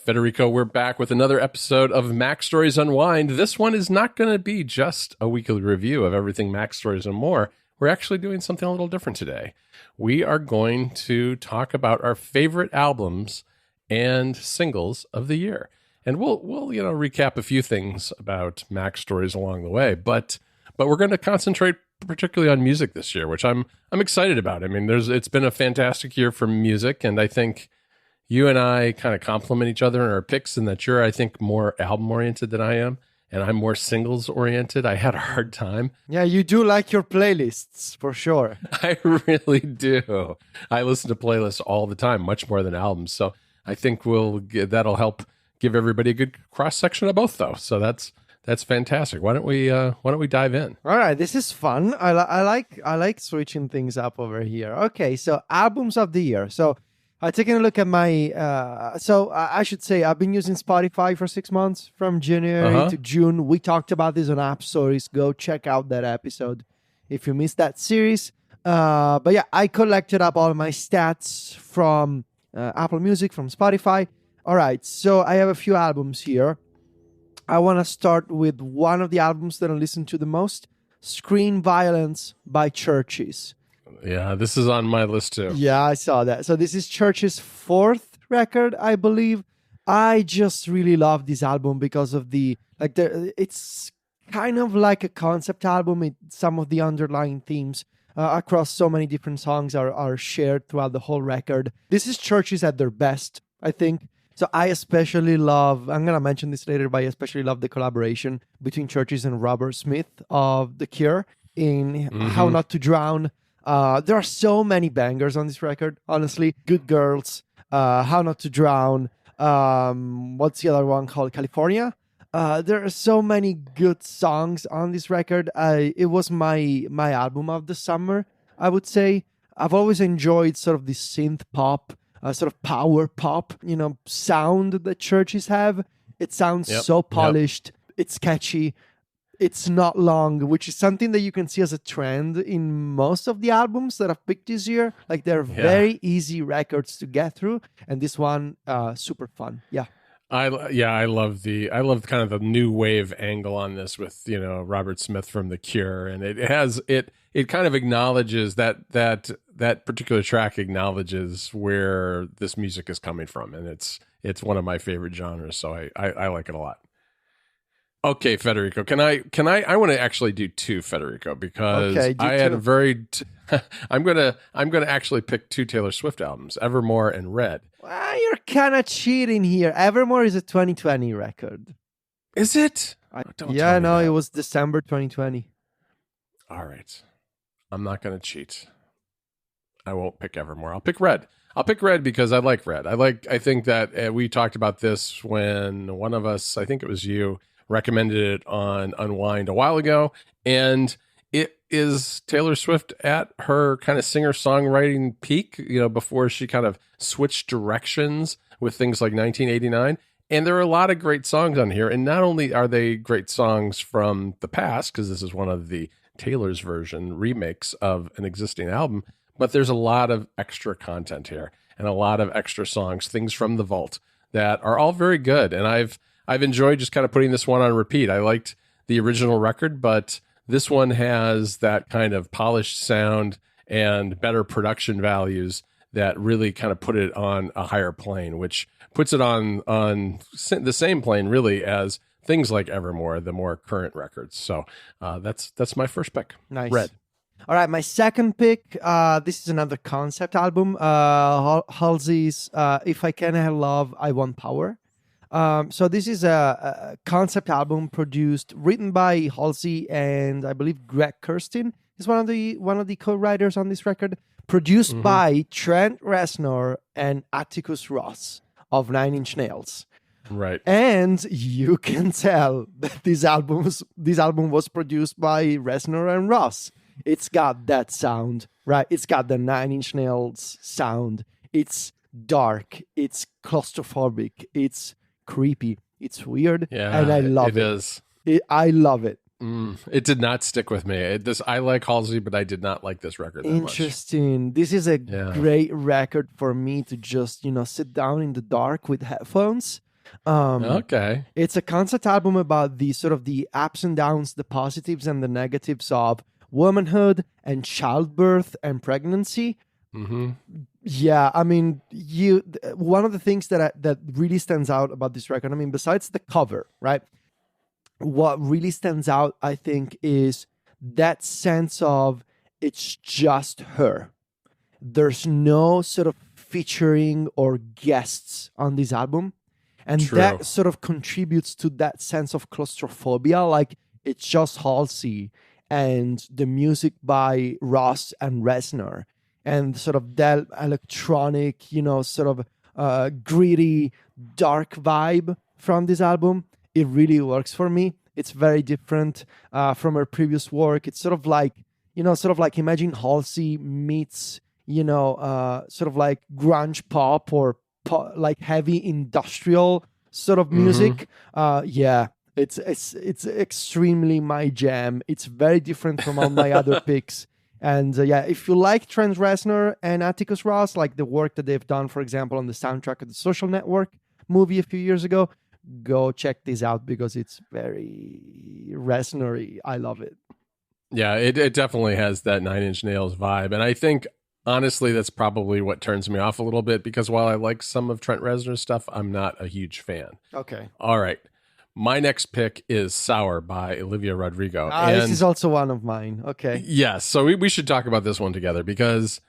Federico, we're back with another episode of Mac Stories Unwind. This one is not going to be just a weekly review of everything Mac Stories and more. We're actually doing something a little different today. We are going to talk about our favorite albums and singles of the year. And we'll recap a few things about Mac Stories along the way, but we're going to concentrate particularly on music this year, which I'm excited about. I mean, it's been a fantastic year for music, and I think you and I kind of complement each other in our picks, and that you're, I think, more album-oriented than I am, and I'm more singles-oriented. I had a hard time. Yeah, you do like your playlists, for sure. I really do. I listen to playlists all the time, much more than albums. So I think that'll help give everybody a good cross-section of both, though. So that's fantastic. Why don't we dive in? All right, this is fun. I like switching things up over here. Okay, so albums of the year. So taking a look at my, I should say I've been using Spotify for 6 months, from January to June. We talked about this on App Stories. Go check out that episode if you missed that series. But yeah, I collected up all my stats from Apple Music, from Spotify. All right, so I have a few albums here. I want to start with one of the albums that I listen to the most, Screen Violence by Churches. Yeah, this is on my list too. Yeah, I saw that. So this is Church's fourth record, I believe. I just really love this album because of it's kind of like a concept album. Some of the underlying themes across so many different songs are shared throughout the whole record. This is Churches at their best, I think. So I especially love, I'm going to mention this later, but I especially love the collaboration between Churches and Robert Smith of The Cure in How Not to Drown. There are so many bangers on this record, honestly. Good Girls, How Not to Drown, what's the other one called? California? There are so many good songs on this record. It was my album of the summer, I would say. I've always enjoyed sort of the synth pop, sort of power pop, sound that Churches have. It sounds so polished. It's catchy. It's not long, which is something that you can see as a trend in most of the albums that I've picked this year. Like, they're very easy records to get through, and this one, super fun. Yeah. I love kind of the new wave angle on this with, Robert Smith from The Cure, and it kind of acknowledges that particular track acknowledges where this music is coming from, and it's one of my favorite genres, so I like it a lot. Okay, Federico, can I want to actually do two, Federico, because I had a very I'm going to actually pick two Taylor Swift albums, Evermore and Red. Well, you're kind of cheating here. Evermore is a 2020 record. Is it? It was December 2020. All right. I'm not going to cheat. I won't pick Evermore. I'll pick Red. I'll pick Red because I like Red. I think that we talked about this when one of us, I think it was you, recommended it on Unwind a while ago, and it is Taylor Swift at her kind of singer-songwriting peak, before she kind of switched directions with things like 1989. And there are a lot of great songs on here, and not only are they great songs from the past, because this is one of the Taylor's version remakes of an existing album, but there's a lot of extra content here and a lot of extra songs, things from the vault that are all very good. And I've enjoyed just kind of putting this one on repeat. I liked the original record, but this one has that kind of polished sound and better production values that really kind of put it on a higher plane, which puts it on the same plane really as things like Evermore, the more current records. So that's my first pick. Nice. Red. All right, my second pick, this is another concept album, Halsey's If I Can Have Love, I Want Power. So this is a concept album written by Halsey and I believe Greg Kurstin is one of the co-writers on this record. Produced by Trent Reznor and Atticus Ross of Nine Inch Nails. Right. And you can tell that this album was produced by Reznor and Ross. It's got that sound, right? It's got the Nine Inch Nails sound. It's dark. It's claustrophobic. It's creepy. It's weird. Yeah, and I love it. It is. I love it. It did not stick with me. I like Halsey, but I did not like this record that Interesting. much. This is a great record for me to just, sit down in the dark with headphones. Um, Okay. it's a concept album about the sort of the ups and downs, the positives and the negatives of womanhood and childbirth and pregnancy. Mm-hmm. Yeah, I mean, one of the things that really stands out about this record, I mean, besides the cover, right? What really stands out, I think, is that sense of it's just her. There's no sort of featuring or guests on this album. And True. that sort of contributes to that sense of claustrophobia. Like it's just Halsey and the music by Ross and Reznor and sort of that electronic, sort of gritty, dark vibe from this album. It really works for me. It's very different from her previous work. It's sort of like imagine Halsey meets, sort of like grunge pop or like heavy industrial sort of Mm-hmm. music. Yeah, it's extremely my jam. It's very different from all my other picks. And yeah, if you like Trent Reznor and Atticus Ross, like the work that they've done, for example, on the soundtrack of the Social Network movie a few years ago, go check this out because it's very Reznor-y. I love it. Yeah, it definitely has that Nine Inch Nails vibe. And I think, honestly, that's probably what turns me off a little bit because while I like some of Trent Reznor's stuff, I'm not a huge fan. Okay. All right. My next pick is Sour by Olivia Rodrigo. This is also one of mine. Okay. Yes. So we should talk about this one together because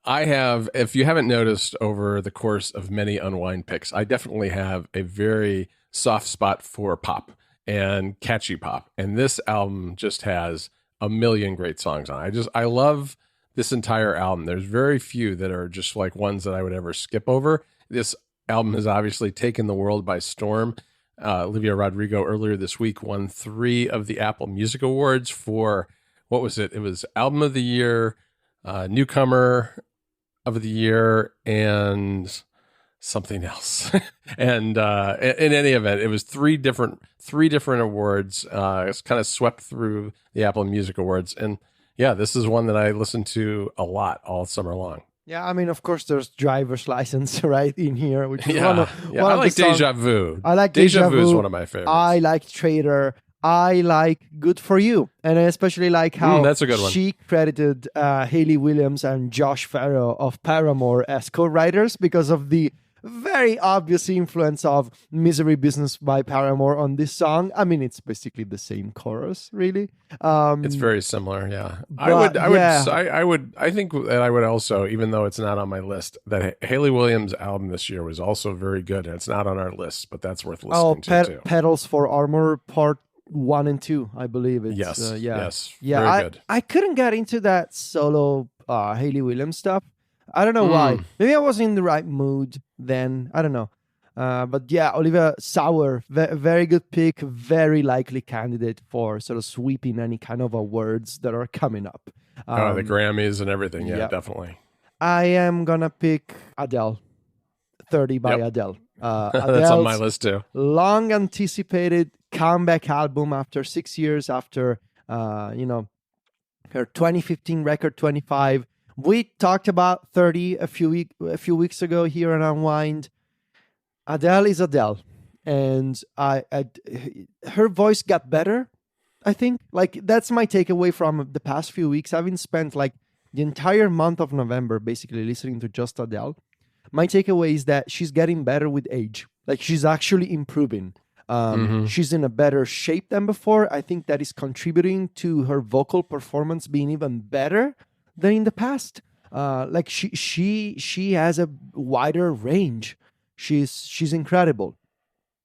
I have, if you haven't noticed over the course of many Unwind picks, I definitely have a very soft spot for pop and catchy pop. And this album just has a million great songs on it. I love this entire album. There's very few that are just like ones that I would ever skip over. This album has obviously taken the world by storm. Olivia Rodrigo earlier this week won 3 of the Apple Music Awards for, what was it? It was Album of the Year, Newcomer of the Year, and something else. And in any event, it was three different awards. It's kind of swept through the Apple Music Awards. And yeah, this is one that I listened to a lot all summer long. Yeah, I mean, of course, there's Driver's License right in here, which is Yeah, I like Deja Vu. I like Deja Vu is one of my favorites. I like Trader. I like Good For You. And I especially like how that's a good one. She credited Hayley Williams and Josh Farrow of Paramore as co-writers because of the very obvious influence of Misery Business by Paramore on this song. I mean, it's basically the same chorus, really. It's very similar, yeah. I think that I would also, even though it's not on my list, that Hayley Williams' album this year was also very good, and it's not on our list, but that's worth listening to too. Petals for Armor Part 1 and 2, I believe it's. Yes, yeah. Very good. I couldn't get into that solo Hayley Williams stuff. I don't know why. Maybe I wasn't in the right mood then. I don't know. But yeah, Olivia Sour, very good pick. Very likely candidate for sort of sweeping any kind of awards that are coming up. The Grammys and everything. Yeah, definitely. I am going to pick Adele. 30 by Adele. That's on my list too. Long anticipated comeback album after 6 years after, her 2015 record 25. We talked about 30 a few weeks ago here on Unwind. Adele is Adele, and her voice got better. I think that's my takeaway from the past few weeks. Having spent like the entire month of November basically listening to just Adele, my takeaway is that she's getting better with age. Like she's actually improving. She's in a better shape than before. I think that is contributing to her vocal performance being even better than in the past. Like she has a wider range. She's incredible.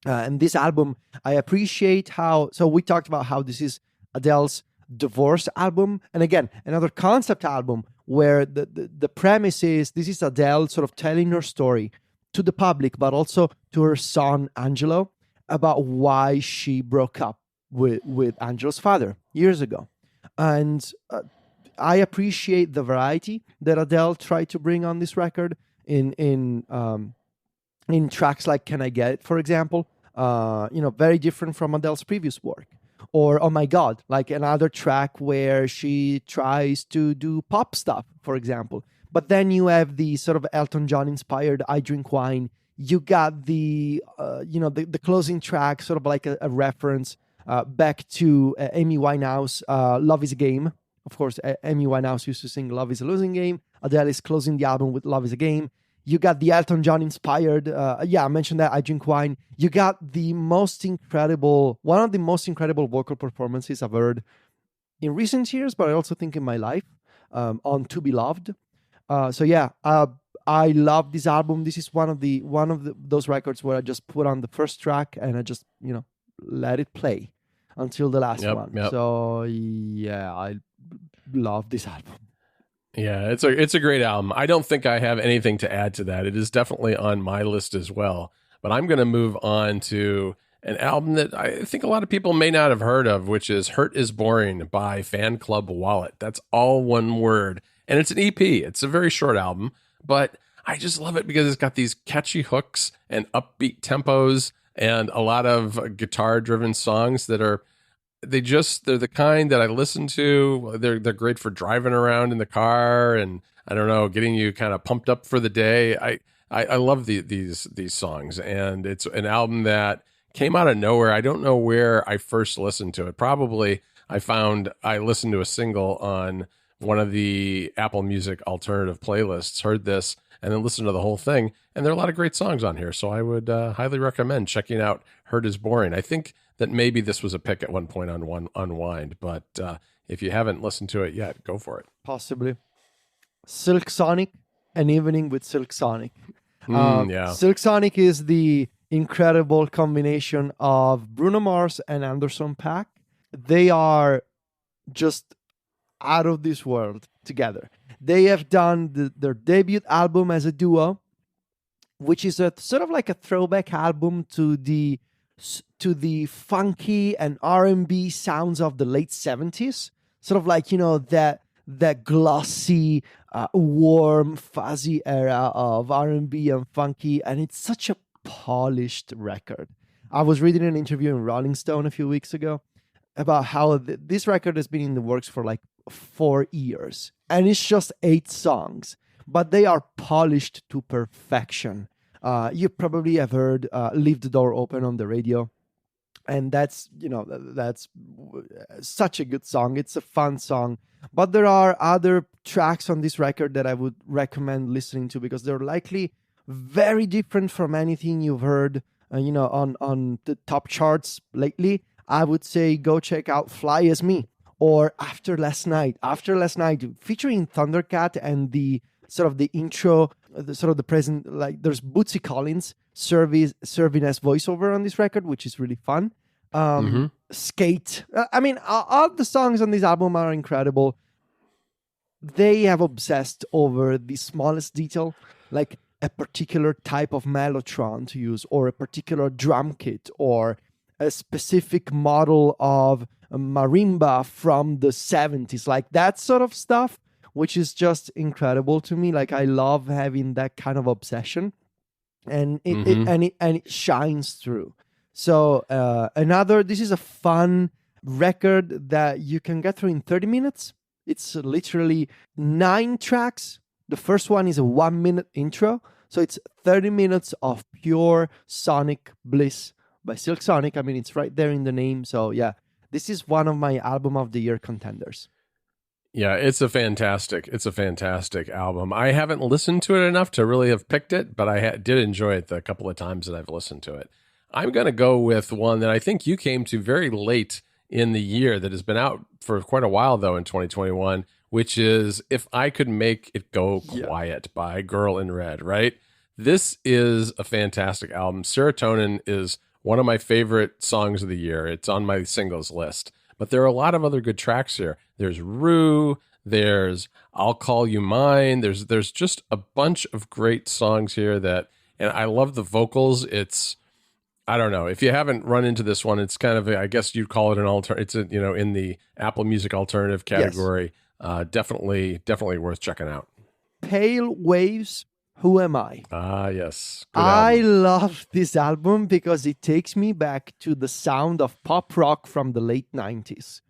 And this album, I appreciate how. So we talked about how this is Adele's divorce album, and again another concept album where the premise is this is Adele sort of telling her story to the public, but also to her son Angelo about why she broke up with Angelo's father years ago, and. I appreciate the variety that Adele tried to bring on this record in tracks like "Can I Get It," for example. Very different from Adele's previous work. Or "Oh My God," like another track where she tries to do pop stuff, for example. But then you have the sort of Elton John inspired "I Drink Wine" You got the closing track, sort of like a reference back to Amy Winehouse, "Love Is a Game." Of course, Amy Winehouse used to sing "Love Is a Losing Game." Adele is closing the album with "Love Is a Game." You got the Elton John inspired. I mentioned that "I Drink Wine." You got one of the most incredible vocal performances I've heard in recent years, but I also think in my life, on "To Be Loved." I love this album. This is those records where I just put on the first track and I just let it play until the last Yep, one. yep. So yeah, I love this album. Yeah, it's a great album. I don't think I have anything to add to that. It is definitely on my list as well. But I'm going to move on to an album that I think a lot of people may not have heard of, which is "Hurt Is Boring" by Fan Club Wallet. That's all one word. And it's an EP. It's a very short album, but I just love it because it's got these catchy hooks and upbeat tempos and a lot of guitar-driven songs that are they're the kind that I listen to. They're great for driving around in the car and I don't know, getting you kind of pumped up for the day. I love these songs, and it's an album that came out of nowhere. I don't know where I first listened to it. Probably I listened to a single on one of the Apple Music alternative playlists, heard this, and then listened to the whole thing. And there are a lot of great songs on here, so I would highly recommend checking out "Hurt Is Boring." I think that maybe this was a pick at one point on Unwind, but if you haven't listened to it yet, go for it. Possibly. Silk Sonic, "An Evening with Silk Sonic." Yeah. Silk Sonic is the incredible combination of Bruno Mars and Anderson .Paak. They are just out of this world together. They have done their debut album as a duo, which is a sort of like a throwback album to the funky and R&B sounds of the late 70s. Sort of like, that glossy, warm, fuzzy era of R&B and funky, and it's such a polished record. I was reading an interview in Rolling Stone a few weeks ago about how this record has been in the works for like 4 years, and it's just 8 songs, but they are polished to perfection. You probably have heard "Leave the Door Open" on the radio, and that's such a good song. It's a fun song, but there are other tracks on this record that I would recommend listening to because they're likely very different from anything you've heard on the top charts lately. I would say go check out "Fly As Me" or "After Last Night." "After Last Night" featuring Thundercat, and the sort of the intro, the present, like there's Bootsy Collins serving as voiceover on this record, which is really fun. "Skate." I mean, all the songs on this album are incredible. They have obsessed over the smallest detail, like a particular type of mellotron to use, or a particular drum kit, or a specific model of a marimba from the 70s, like that sort of stuff, which is just incredible to me. Like, I love having that kind of obsession, and it shines through. So this is a fun record that you can get through in 30 minutes. It's literally 9 tracks. The first one is a 1-minute intro. So it's 30 minutes of pure sonic bliss by Silk Sonic. I mean, it's right there in the name. So yeah, this is one of my album of the year contenders. Yeah, it's a fantastic album. I haven't listened to it enough to really have picked it, but I did enjoy it the couple of times that I've listened to it. I'm going to go with one that I think you came to very late in the year, that has been out for quite a while, though, in 2021, which is "If I Could Make It Go Quiet" by Girl in Red, right? This is a fantastic album. "Serotonin" is one of my favorite songs of the year. It's on my singles list. But there are a lot of other good tracks here. There's "Rue," there's "I'll Call You Mine." There's just a bunch of great songs here and I love the vocals. I don't know. If you haven't run into this one, it's kind of, I guess you'd call it an it's in the Apple Music alternative category. Yes. Definitely worth checking out. Pale Waves, "Who Am I?" Ah, yes. I love this album because it takes me back to the sound of pop rock from the late 90s.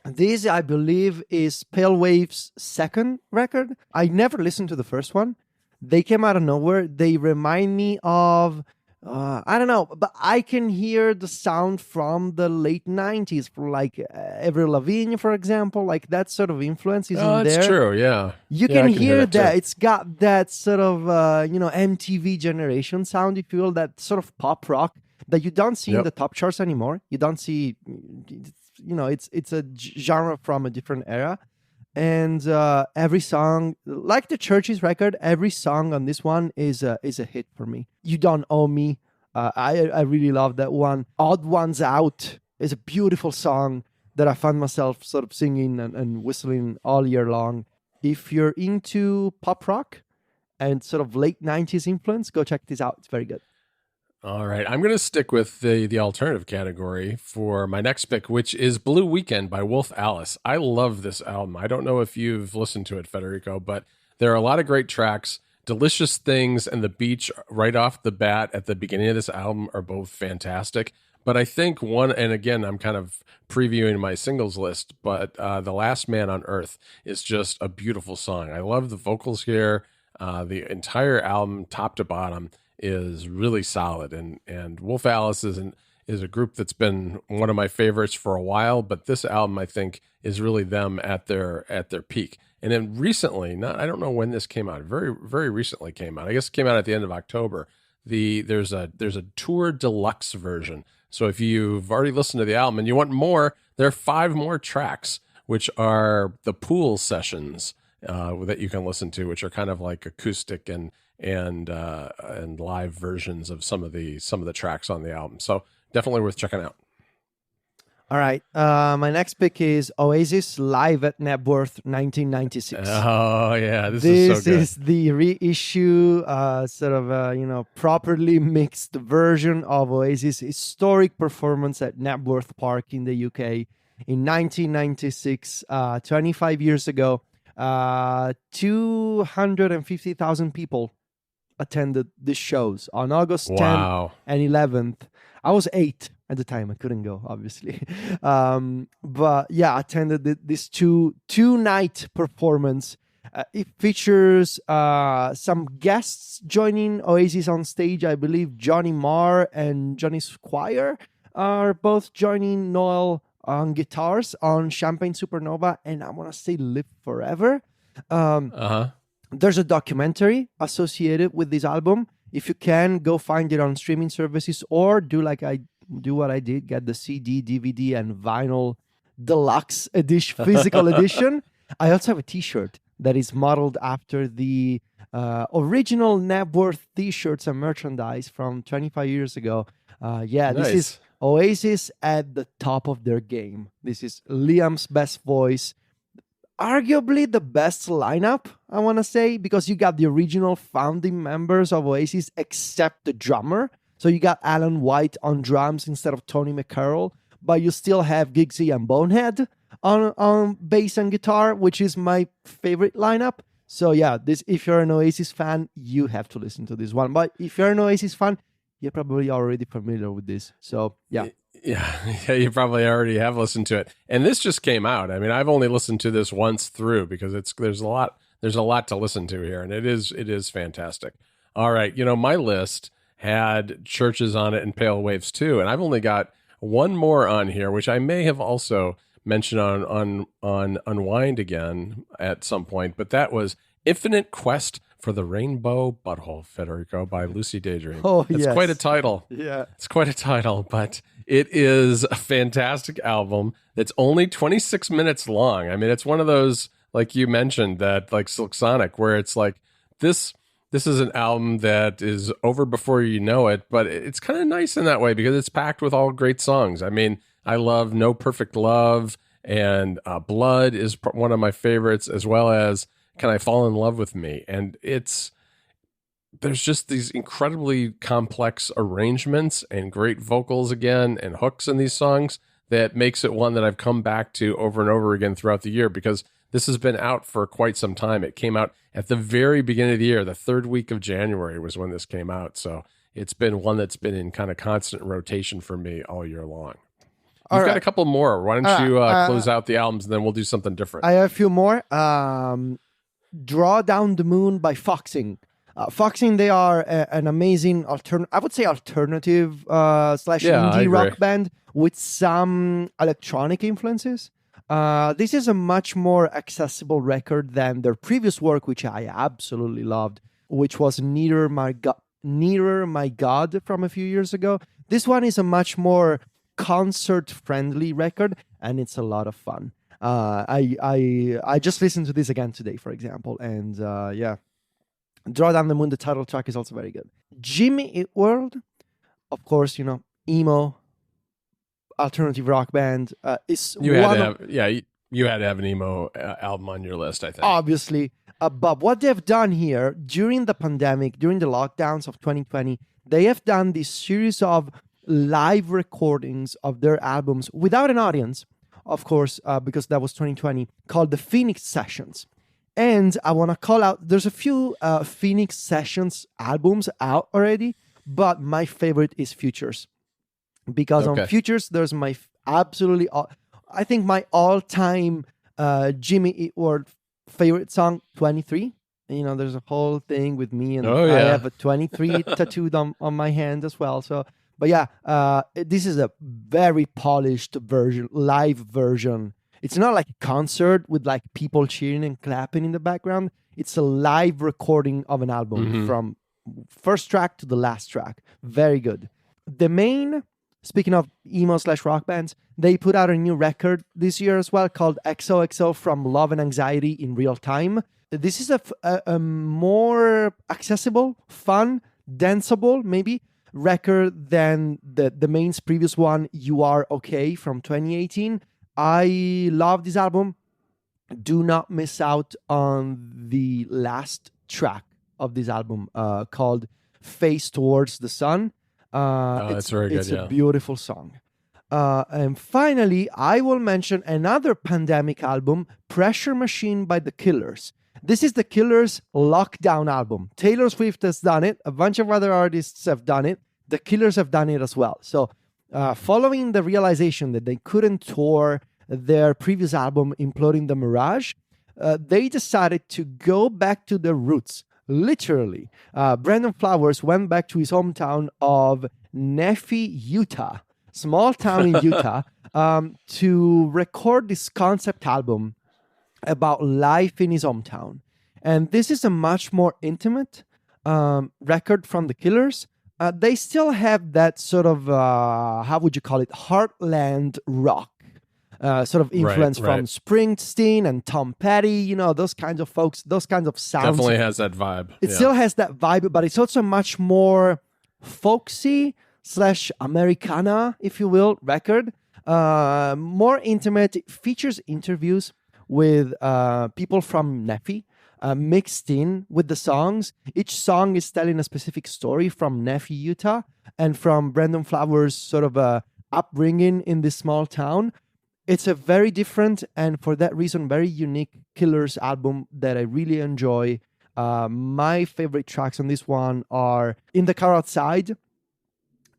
This, I believe, is Pale Waves' second record. I never listened to the first one. They came out of nowhere. They remind me of I don't know, but I can hear the sound from the late 90s, for like Avril Lavigne, for example. Like that sort of influence is Oh, in that's there. true. Yeah. You Yeah, can I can hear hear that too. that it's got that sort of MTV generation sound, if you will, that sort of pop rock that you don't see in Yep. the top charts anymore. You don't see, it's a genre from a different era. And every song, like the Churches record, every song on this one is a hit for me. You Don't Owe Me, I really love that one. Odd Ones Out is a beautiful song that I find myself sort of singing and whistling all year long. If you're into pop rock and sort of late 90s influence, go check this out. It's very good. All right. I'm going to stick with the alternative category for my next pick, which is Blue Weekend by Wolf Alice. I love this album. I don't know if you've listened to it, Federico, but there are a lot of great tracks. Delicious Things and The Beach right off the bat at the beginning of this album are both fantastic. But I think one, and again, I'm kind of previewing my singles list, but The Last Man on Earth is just a beautiful song. I love the vocals here. The entire album, top to bottom, is really solid. And Wolf Alice is a group that's been one of my favorites for a while, but this album I think is really them at their peak. And then recently, not I don't know when this came out, very very recently came out. I guess it came out at the end of October. There's a tour deluxe version. So if you've already listened to the album and you want more, there are 5 more tracks, which are the pool sessions that you can listen to, which are kind of like acoustic and live versions of some of the tracks on the album. So definitely worth checking out. All right. My next pick is Oasis live at Knebworth 1996. Oh yeah, this This is so good. is the reissue, sort of properly mixed version of Oasis' historic performance at Knebworth Park in the UK in 1996, 25 years ago. 250,000 people attended the shows on August 10th Wow. and 11th. I was 8 at the time. I couldn't go, obviously. But yeah, attended this two-night performance. It features some guests joining Oasis on stage. I believe Johnny Marr and Johnny Squire are both joining Noel on guitars on Champagne Supernova, and I want to say Live Forever. Uh-huh. There's a documentary associated with this album. If you can, go find it on streaming services, or do what I did, get the CD, DVD, and vinyl deluxe edition, physical edition. I also have a T-shirt that is modeled after the original Knebworth T-shirts and merchandise from 25 years ago. Nice. This is Oasis at the top of their game. This is Liam's best voice. Arguably the best lineup, I want to say, because you got the original founding members of Oasis except the drummer. So you got Alan White on drums instead of Tony McCarroll, but you still have Giggsy and Bonehead on bass and guitar, which is my favorite lineup. So yeah, this, if you're an Oasis fan, you have to listen to this one. But if you're an Oasis fan, you're probably already familiar with this. So yeah. Yeah, you probably already have listened to it. And this just came out. I mean, I've only listened to this once through because there's a lot to listen to here, and it is fantastic. All right, my list had Churches on it and Pale Waves too, and I've only got one more on here, which I may have also mentioned on Unwind again at some point, but that was Infinite Quest for the Rainbow Butthole, Federico, by Lucy Daydream. Oh, it's yes. quite a title. Yeah. It's quite a title, but it is a fantastic album that's only 26 minutes long. I mean, it's one of those, like you mentioned, that like Silk Sonic, where it's like this is an album that is over before you know it, but it's kind of nice in that way because it's packed with all great songs. I mean, I love No Perfect Love, and Blood is one of my favorites, as well as Can I Fall in Love with Me? And there's just these incredibly complex arrangements and great vocals again and hooks in these songs that makes it one that I've come back to over and over again throughout the year, because this has been out for quite some time. It came out at the very beginning of the year. The 3rd week of January was when this came out. So it's been one that's been in kind of constant rotation for me all year long. You've got a couple more. Why don't you close out the albums, and then we'll do something different. I have a few more. Draw Down the Moon by Foxing. Foxing, they are an amazing I would say alternative slash Yeah, I indie agree. rock band with some electronic influences. This is a much more accessible record than their previous work, which I absolutely loved, which was Nearer My God from a few years ago. This one is a much more concert-friendly record, and it's a lot of fun. I just listened to this again today, for example, and yeah, Draw Down the Moon, the title track, is also very good. Jimmy Eat World, of course, emo alternative rock band is You had one to of, have, yeah, you had to have an emo album on your list, I think. obviously. But what they've done here during the pandemic, during the lockdowns of 2020, they have done this series of live recordings of their albums without an audience, of course, because that was 2020, called the Phoenix Sessions. And I want to call out, there's a few Phoenix Sessions albums out already, but my favorite is Futures. Because on Okay. Futures, there's my absolutely, I think my all-time Jimmy Eat World favorite song, 23. And, there's a whole thing with me, and Oh, I yeah. have a 23 tattooed on my hand as well. So, but yeah, this is a very polished version, live version. It's not like a concert with like people cheering and clapping in the background. It's a live recording of an album from first track to the last track. Very good. The Main, speaking of emo slash rock bands, they put out a new record this year as well called XOXO From Love and Anxiety in Real Time. This is a more accessible, fun, danceable, maybe, record than the Main's previous one, You Are Okay, from 2018. I love this album. Do not miss out on the last track of this album called Face Towards the Sun. That's very good, It's yeah. a beautiful song. And finally, I will mention another pandemic album, Pressure Machine by The Killers. This is The Killers' lockdown album. Taylor Swift has done it. A bunch of other artists have done it. The Killers have done it as well. So following the realization that they couldn't tour their previous album, Imploding the Mirage, they decided to go back to their roots. Literally, Brandon Flowers went back to his hometown of Nephi, Utah, small town in Utah, to record this concept album about life in his hometown. And this is a much more intimate record from The Killers. They still have that sort of, how would you call it, heartland rock. Sort of influence from Springsteen and Tom Petty, those kinds of folks, those kinds of sounds. Definitely has that vibe. It still has that vibe, but it's also much more folksy / Americana, if you will, record. More intimate. It features interviews with people from Nephi mixed in with the songs. Each song is telling a specific story from Nephi, Utah, and from Brandon Flowers' sort of upbringing in this small town. It's a very different and, for that reason, very unique Killers album that I really enjoy. My favorite tracks on this one are In the Car Outside,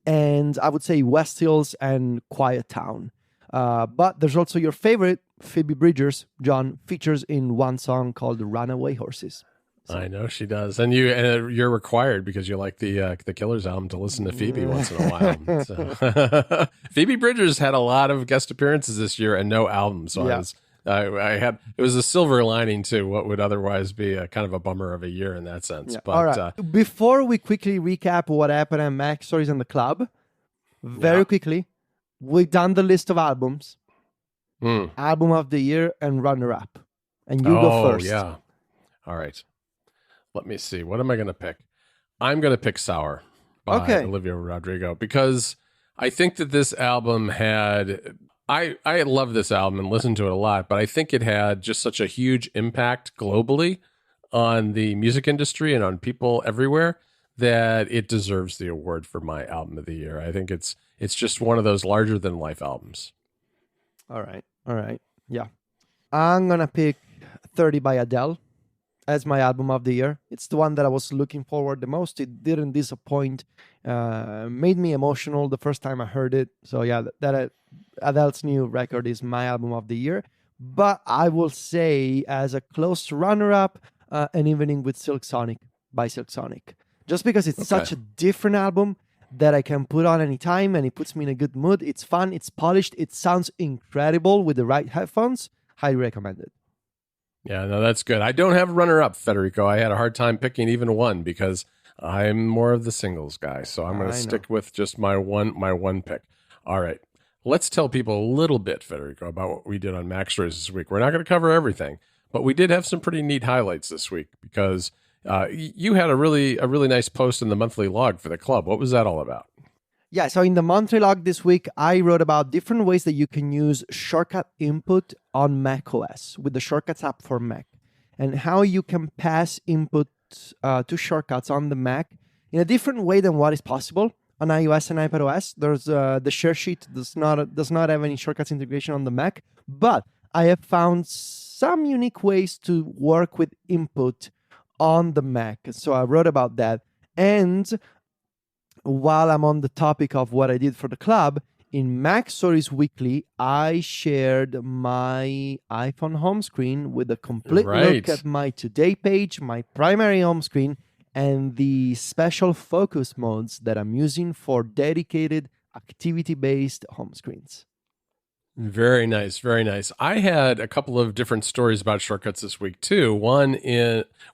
and I would say West Hills and Quiet Town. But there's also your favorite, Phoebe Bridgers, John, features in one song called Runaway Horses. So. I know she does, and you're required, because you like the Killers album, to listen to Phoebe once in a while. So. Phoebe Bridgers had a lot of guest appearances this year and no album, so it was a silver lining to what would otherwise be a kind of a bummer of a year in that sense. Yeah. But all right, before we quickly recap what happened at Mac Stories in the Club, very quickly, we've done the list of albums, album of the year, and runner-up, and you go first. Yeah, all right. Let me see. What am I going to pick? I'm going to pick Sour by Olivia Rodrigo, because I think that this album had... I love this album and listened to it a lot, but I think it had just such a huge impact globally on the music industry and on people everywhere that it deserves the award for my album of the year. I think it's just one of those larger-than-life albums. All right. Yeah. I'm going to pick 30 by Adele as my album of the year. It's the one that I was looking forward the most. It didn't disappoint. Made me emotional the first time I heard it. So yeah, that Adele's new record is my album of the year. But I will say, as a close runner-up, An Evening with Silk Sonic by Silk Sonic. Just because it's Okay. such a different album that I can put on anytime and it puts me in a good mood. It's fun, it's polished, it sounds incredible with the right headphones. Highly recommended. Yeah, no, that's good. I don't have a runner-up, Federico. I had a hard time picking even one because I'm more of the singles guy. So I'm going to stick with just my one pick. All right. Let's tell people a little bit, Federico, about what we did on Mac Stories this week. We're not going to cover everything, but we did have some pretty neat highlights this week because you had a really nice post in the monthly log for the club. What was that all about? Yeah, so in the monthly log this week, I wrote about different ways that you can use shortcut input on macOS with the Shortcuts app for Mac, and how you can pass input to shortcuts on the Mac in a different way than what is possible on iOS and iPadOS. There's the share sheet does not have any shortcuts integration on the Mac, but I have found some unique ways to work with input on the Mac. So I wrote about that. And while I'm on the topic of what I did for the club, in Mac Stories Weekly, I shared my iPhone home screen with a complete look at my Today page, my primary home screen, and the special focus modes that I'm using for dedicated activity-based home screens. Very nice, very nice. I had a couple of different stories about shortcuts this week too. One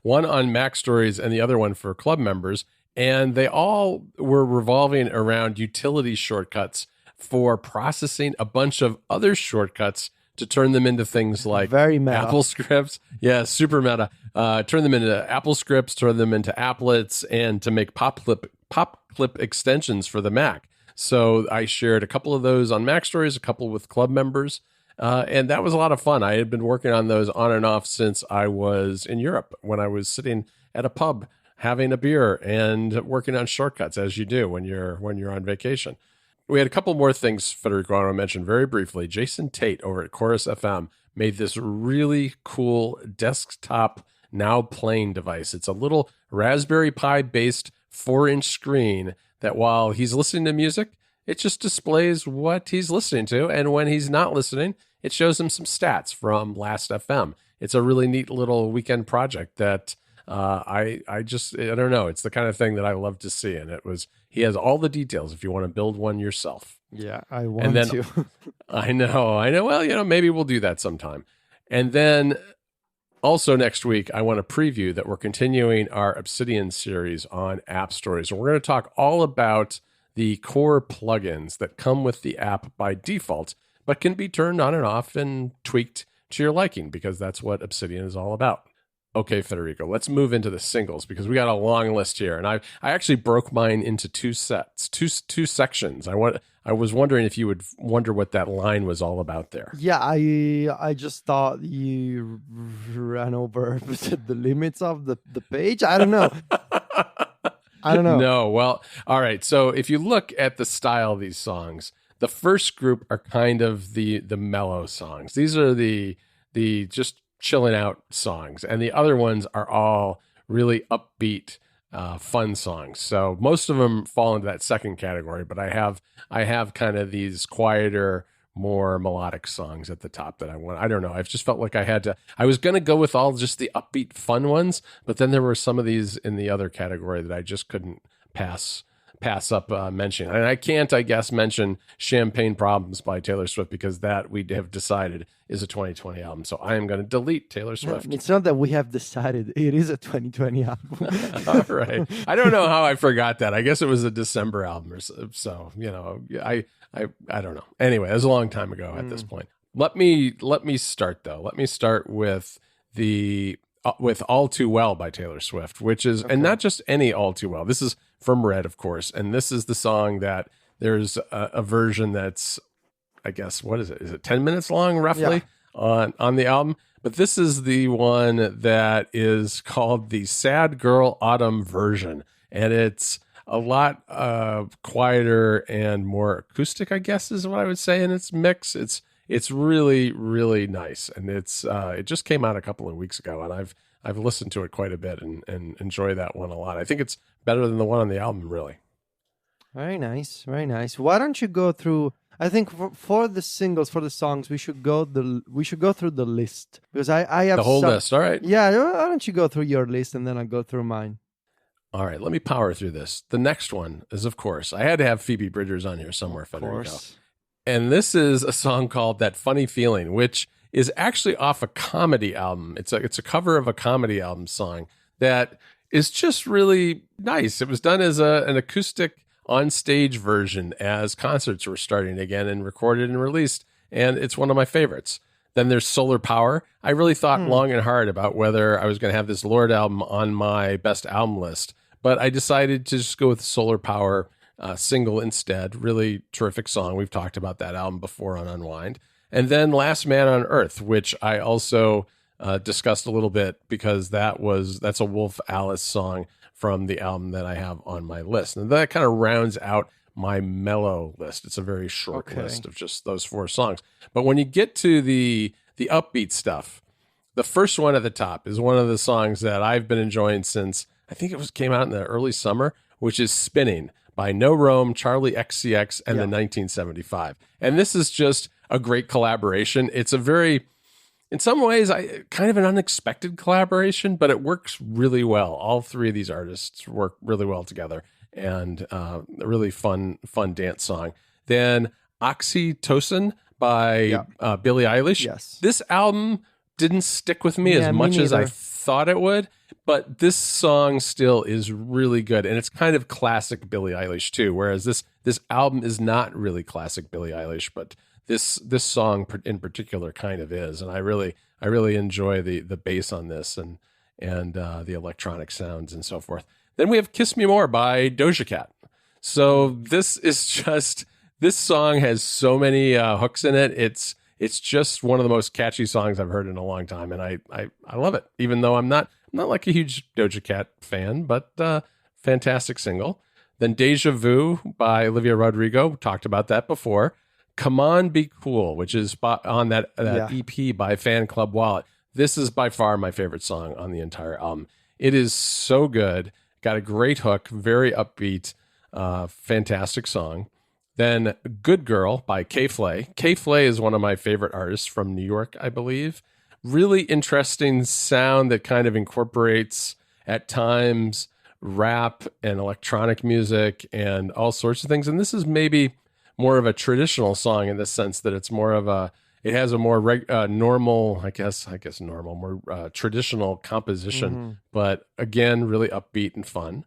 on Mac Stories and the other one for club members. And they all were revolving around utility shortcuts for processing a bunch of other shortcuts to turn them into things like Very meta. Apple scripts. Yeah, super meta. Turn them into Apple scripts, turn them into applets, and to make pop clip extensions for the Mac. So I shared a couple of those on Mac Stories, a couple with club members. And that was a lot of fun. I had been working on those on and off since I was in Europe when I was sitting at a pub having a beer and working on shortcuts, as you do when you're on vacation. We had a couple more things, Federico, I want to mention very briefly. Jason Tate over at Chorus FM made this really cool desktop now playing device. It's a little Raspberry Pi based 4-inch screen that while he's listening to music, it just displays what he's listening to. And when he's not listening, it shows him some stats from Last FM. It's a really neat little weekend project that I don't know. It's the kind of thing that I love to see. And he has all the details if you want to build one yourself. Yeah, I want to. I know. Well, maybe we'll do that sometime. And then also next week, I want to preview that we're continuing our Obsidian series on app stories. And we're going to talk all about the core plugins that come with the app by default, but can be turned on and off and tweaked to your liking, because that's what Obsidian is all about. Okay, Federico, let's move into the singles because we got a long list here. And I actually broke mine into two sections. I was wondering if you would wonder what that line was all about there. Yeah, I just thought you ran over the limits of the page. I don't know. No, well, all right. So if you look at the style of these songs, the first group are kind of the mellow songs. These are the just chilling out songs, and the other ones are all really upbeat, fun songs. So most of them fall into that second category, but I have kind of these quieter, more melodic songs at the top that I want. I don't know. I've just felt like I was going to go with all just the upbeat, fun ones, but then there were some of these in the other category that I just couldn't pass up mentioning. And I can't, I guess, mention Champagne Problems by Taylor Swift because that we have decided is a 2020 album. So I am going to delete Taylor Swift. No, it's not that we have decided. It is a 2020 album. All right. I don't know how I forgot that. I guess it was a December album or so. I don't know. Anyway, it was a long time ago at this point. Let me start though. Let me start with with All Too Well by Taylor Swift, which is, and not just any All Too Well. This is from Red, of course. And this is the song that there's a version that's, I guess, what is it? Is it 10 minutes long, roughly, on the album? But this is the one that is called the Sad Girl Autumn version. And it's a lot quieter and more acoustic, I guess, is what I would say in its mix. It's really, really nice. And it just came out a couple of weeks ago, and I've listened to it quite a bit and enjoy that one a lot. I think it's better than the one on the album, really. Very nice, very nice. Why don't you go through? I think for the singles, for the songs, we should go through the list because I have the whole list. All right. Yeah, why don't you go through your list and then I'll go through mine. All right, let me power through this. The next one is, of course, I had to have Phoebe Bridgers on here somewhere, Of Federico. course. And this is a song called That Funny Feeling, which is actually off a comedy album. It's a cover of a comedy album song that is just really nice. It was done as an acoustic on stage version as concerts were starting again and recorded and released. And it's one of my favorites. Then there's Solar Power. I really thought long and hard about whether I was going to have this Lord album on my best album list, but I decided to just go with Solar Power single instead. Really terrific song. We've talked about that album before on Unwind. And then Last Man on Earth, which I also discussed a little bit because that's a Wolf Alice song from the album that I have on my list. And that kind of rounds out my mellow list. It's a very short list of just those 4 songs. But when you get to the upbeat stuff, the first one at the top is one of the songs that I've been enjoying since I think it came out in the early summer, which is Spinning by No Rome, Charlie XCX, and the 1975. And this is just a great collaboration. It's a very, in some ways, kind of an unexpected collaboration, but it works really well. All 3 of these artists work really well together, and a really fun dance song. Then Oxytocin by Billie Eilish. Yes. This album didn't stick with me as much as I thought it would, but this song still is really good, and it's kind of classic Billie Eilish too. Whereas this album is not really classic Billie Eilish, but this song in particular kind of is, and I really enjoy the bass on this and the electronic sounds and so forth. Then we have Kiss Me More by Doja Cat. So this song has so many hooks in it. It's just one of the most catchy songs I've heard in a long time, and I love it. Even though I'm not like a huge Doja Cat fan, but fantastic single. Then Deja Vu by Olivia Rodrigo, talked about that before. Come On Be Cool, which is on that EP by Fan Club Wallet. This is by far my favorite song on the entire album. It is so good. Got a great hook, very upbeat, fantastic song. Then Good Girl by K-Flay. K-Flay is one of my favorite artists from New York, I believe. Really interesting sound that kind of incorporates, at times, rap and electronic music and all sorts of things. And this is maybe more of a traditional song in the sense that it's more of it has a more normal, more traditional composition, but again, really upbeat and fun.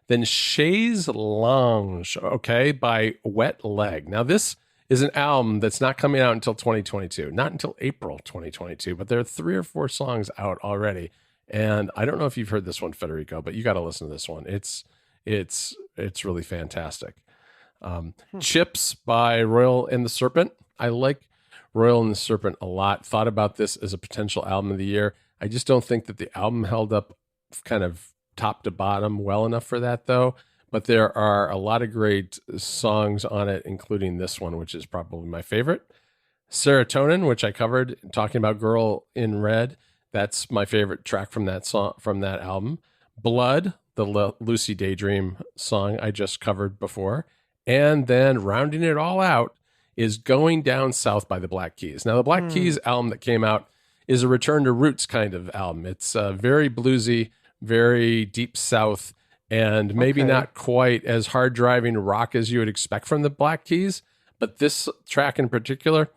Then Chaise Lounge, by Wet Leg. Now, this is an album that's not coming out until 2022, not until April 2022, but there are 3 or 4 songs out already. And I don't know if you've heard this one, Federico, but you got to listen to this one. It's really fantastic. Chips by Royal and the Serpent. I like Royal and the Serpent a lot. Thought about this as a potential album of the year. I just don't think that the album held up kind of top to bottom well enough for that, though. But there are a lot of great songs on it, including this one, which is probably my favorite. Serotonin, which I covered, talking about Girl in Red. That's my favorite track from that song, from that album. Blood, the Lucy Daydream song I just covered before. And then rounding it all out is Going Down South by the Black Keys. Now, the Black Keys album that came out is a return to roots kind of album. It's very bluesy, very deep South, and maybe not quite as hard driving rock as you would expect from the Black Keys. But this track in particular,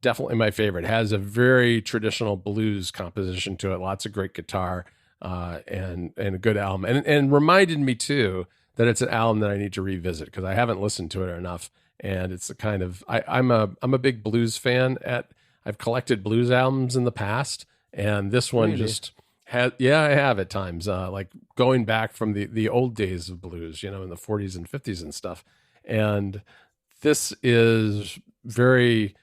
definitely my favorite. It has a very traditional blues composition to it. Lots of great guitar and a good album. And reminded me too that it's an album that I need to revisit because I haven't listened to it enough. And it's the kind of I'm a big blues fan. I've collected blues albums in the past, and this one just has. Yeah, I have at times. Like going back from the old days of blues, in the 40s and 50s and stuff. And this is very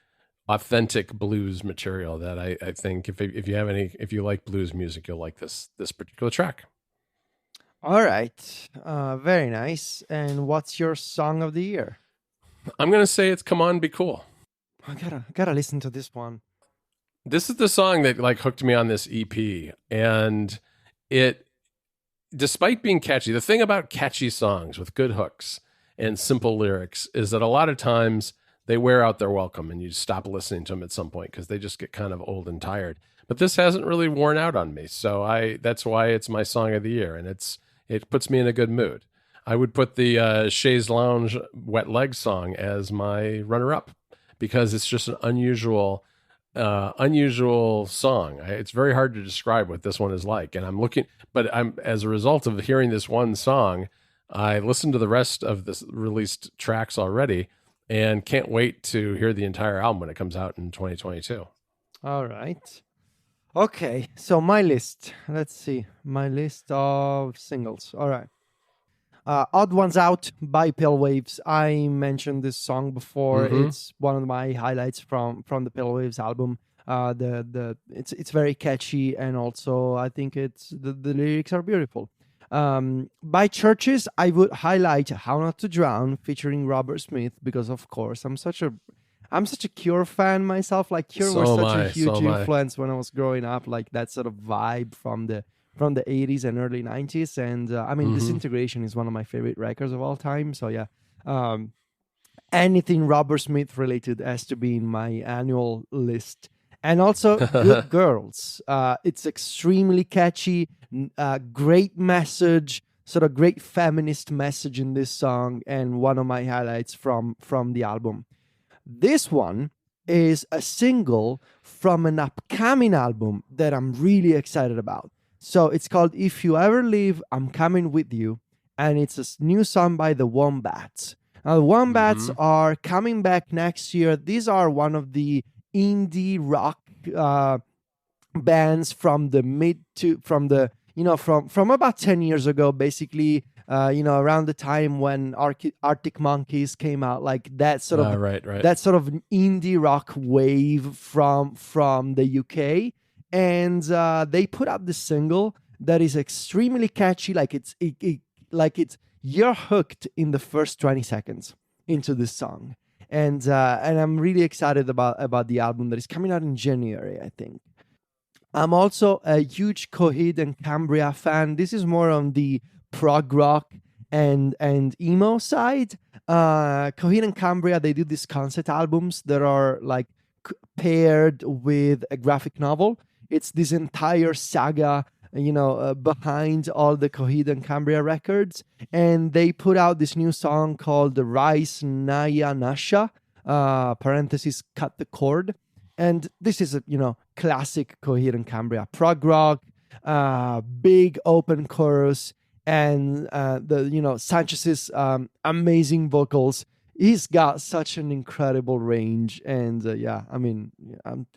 authentic blues material that I think if you like blues music, you'll like this particular track. All right. Very nice. And what's your song of the year? I'm going to say it's Come On Be Cool. I gotta listen to this one. This is the song that hooked me on this EP. And it, despite being catchy, the thing about catchy songs with good hooks and simple lyrics is that a lot of times they wear out their welcome and you stop listening to them at some point because they just get kind of old and tired. But this hasn't really worn out on me. So that's why it's my song of the year. And it's It puts me in a good mood. I would put the Chaise Lounge Wet Leg song as my runner up because it's just an unusual song. It's very hard to describe what this one is like. And I'm looking, but I'm as a result of hearing this one song, I listened to the rest of the released tracks already and can't wait to hear the entire album when it comes out in 2022. All right. Okay, so my list. Let's see. My list of singles. All right. Odd Ones Out by Pale Waves. I mentioned this song before. Mm-hmm. It's one of my highlights from the Pale Waves album. It's very catchy, and also I think it's the lyrics are beautiful. By Churches, I would highlight How Not to Drown featuring Robert Smith because of course I'm such a Cure fan myself. Like Cure was such a huge influence when I was growing up. Like that sort of vibe from the 80s and early 90s. And I mean, Disintegration is one of my favorite records of all time. So yeah, anything Robert Smith related has to be in my annual list. And also Good Girls. It's extremely catchy, great message, sort of great feminist message in this song, and one of my highlights from the album. This one is a single from an upcoming album that I'm really excited about. So it's called If You Ever Leave, I'm Coming With You. And it's a new song by the Wombats. Now, the Wombats are coming back next year. These are one of the indie rock bands from from about 10 years ago, basically. Around the time when Arctic Monkeys came out, like that sort of that sort of indie rock wave from the UK, and they put out this single that is extremely catchy. Like it's you're hooked in the first 20 seconds into this song, and I'm really excited about the album that is coming out in January, I think. I'm also a huge Coheed and Cambria fan. This is more on the prog rock and emo side. Coheed and Cambria, they do these concept albums that are like paired with a graphic novel. It's this entire saga, behind all the Coheed and Cambria records. And they put out this new song called the Rise Naya Nasha, parentheses, cut the cord. And this is a, classic Coheed and Cambria prog rock, big open chorus, and Sanchez's amazing vocals. He's got such an incredible range, and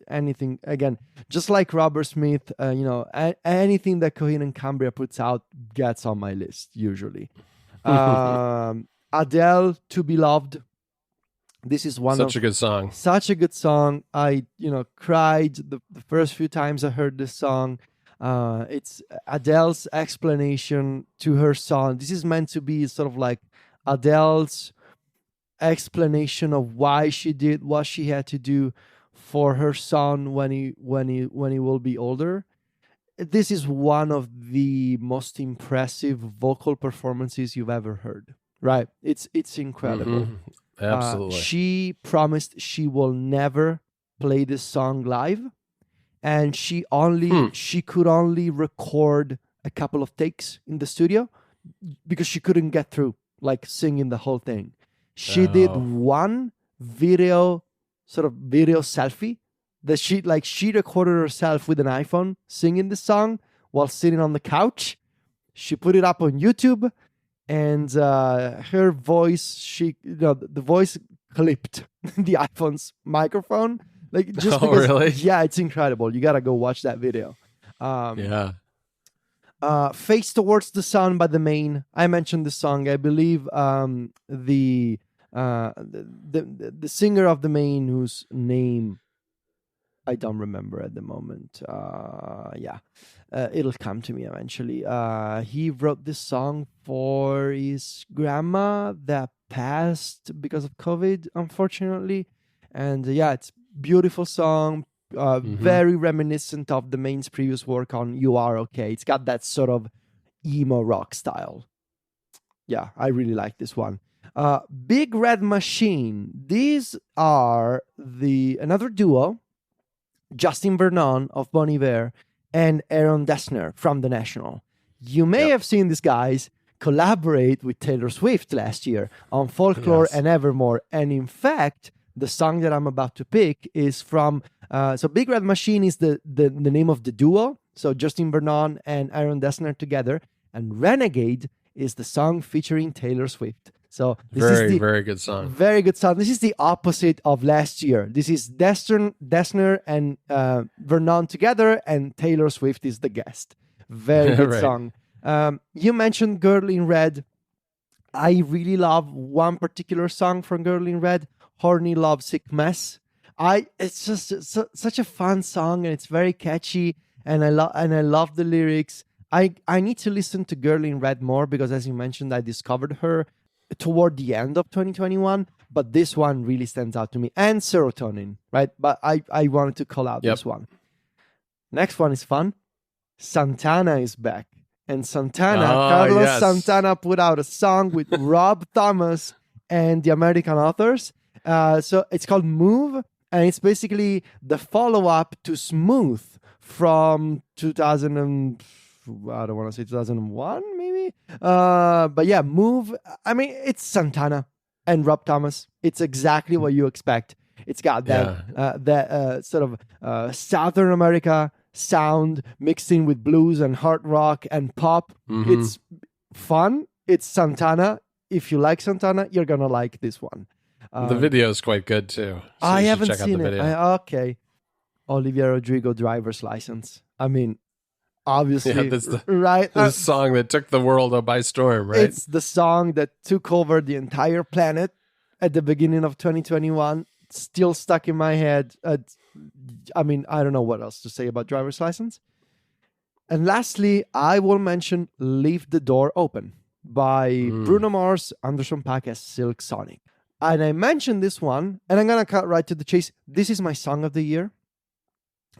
anything again, just like Robert Smith, anything that Coheed and Cambria puts out gets on my list usually. Adele, To Be Loved. This is such a good song. Such a good song. I cried the first few times I heard this song. It's Adele's explanation to her son. This is meant to be sort of like Adele's explanation of why she did what she had to do for her son when he will be older. This is one of the most impressive vocal performances you've ever heard. Right? It's incredible. Absolutely. She promised she will never play this song live, and she could only record a couple of takes in the studio because she couldn't get through like singing the whole thing. She did one video selfie that she recorded herself with an iPhone singing the song while sitting on the couch. She put it up on YouTube, and her voice, the voice clipped the iPhone's microphone. Like just because, really? Yeah, it's incredible. You gotta go watch that video. Face Towards the Sun by The Main. I mentioned the song. I believe the singer of The Main, whose name I don't remember at the moment. It'll come to me eventually. He wrote this song for his grandma that passed because of COVID, unfortunately. And it's beautiful song. Very reminiscent of The Main's previous work on You Are Okay. It's got that sort of emo rock style. Yeah, I really like this one. Big Red Machine. These are another duo, Justin Vernon of Bon Iver and Aaron Dessner from The National. You may Yep. have seen these guys collaborate with Taylor Swift last year on Folklore Yes. and Evermore. And in fact, the song that I'm about to pick is from, so Big Red Machine is the name of the duo. So Justin Vernon and Aaron Dessner together. And Renegade is the song featuring Taylor Swift. So this is Very, the very good song. very good song. This is the opposite of last year. This is Dessner and Vernon together, and Taylor Swift is the guest. Very good Right. song. You mentioned Girl in Red. I really love one particular song from Girl in Red, Horny Love Sick Mess. It's just such a fun song, and it's very catchy, and I love the lyrics. I need to listen to Girl in Red more because, as you mentioned, I discovered her toward the end of 2021, but this one really stands out to me. And Serotonin, right? But I wanted to call out this one. Next one is fun. Santana is back. And Santana, Carlos Santana put out a song with Rob Thomas and the American Authors. So it's called Move, and it's basically the follow-up to Smooth from 2000 and, I don't want to say 2001, maybe. But yeah, Move. I mean, it's Santana and Rob Thomas. It's exactly what you expect. It's got that sort of Southern America sound mixed in with blues and hard rock and pop. Mm-hmm. It's fun. It's Santana. If you like Santana, you're gonna like this one. The video is quite good too. So I haven't check seen out the it. video. Okay. Olivia Rodrigo, Driver's License. I mean, obviously, that's the, right? the song that took the world by storm, right? It's the song that took over the entire planet at the beginning of 2021. Still stuck in my head. I mean, I don't know what else to say about Driver's License. And lastly, I will mention Leave the Door Open by Bruno Mars, Anderson .Paak as Silk Sonic. And I mentioned this one, and I'm going to cut right to the chase. This is my song of the year.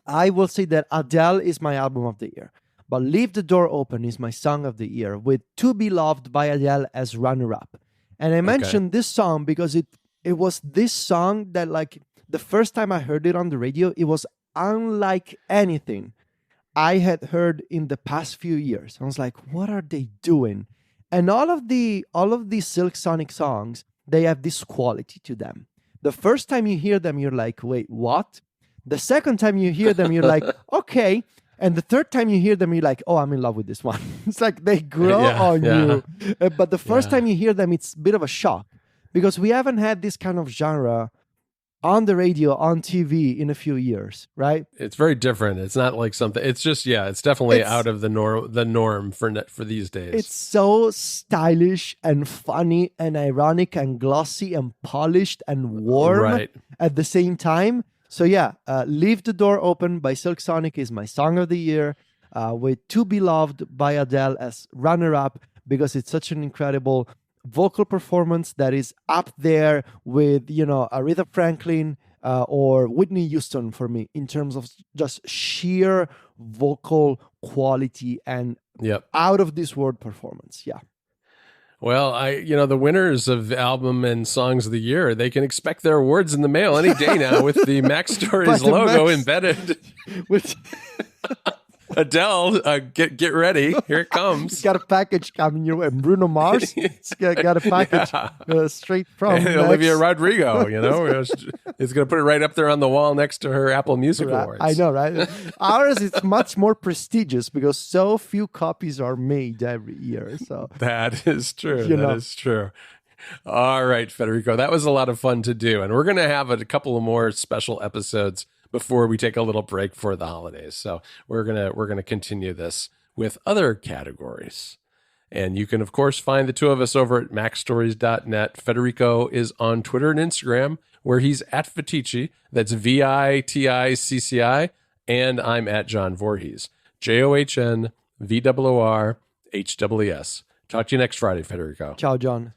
I will say that Adele is my album of the year, but Leave the Door Open is my song of the year, with To Be Loved by Adele as runner-up. And I mentioned this song because it was this song that, like, the first time I heard it on the radio, it was unlike anything I had heard in the past few years. I was like, what are they doing? And all of these Silk Sonic songs, they have this quality to them. The first time you hear them, you're like, wait, what? The second time you hear them, you're like, okay. And the third time you hear them, you're like, oh, I'm in love with this one. It's like they grow on you. But the first time you hear them, it's a bit of a shock because we haven't had this kind of genre on the radio, on TV in a few years, right? It's very different. It's not like something. It's just it's definitely out of the norm for these days. It's so stylish and funny and ironic and glossy and polished and warm at the same time. So yeah, Leave the Door Open by Silk Sonic is my song of the year, with To Be Loved by Adele as runner-up because it's such an incredible vocal performance that is up there with, Aretha Franklin or Whitney Houston for me in terms of just sheer vocal quality and out of this world performance. Yeah. Well, the winners of album and songs of the year, they can expect their awards in the mail any day now with the Mac Stories logo embedded. Adele, get ready. Here it comes. Got a package coming your way. Bruno Mars got a package straight from and Olivia Rodrigo, it's going to put it right up there on the wall next to her Apple Music Awards. I know, right? Ours is much more prestigious because so few copies are made every year. So that is true. That is true. All right, Federico, that was a lot of fun to do. And we're going to have a couple of more special episodes before we take a little break for the holidays. So we're gonna continue this with other categories. And you can, of course, find the two of us over at macstories.net. Federico is on Twitter and Instagram, where he's at Viticci. That's VITICCI. And I'm at John Voorhees. JOHNVOORHWS. Talk to you next Friday, Federico. Ciao, John.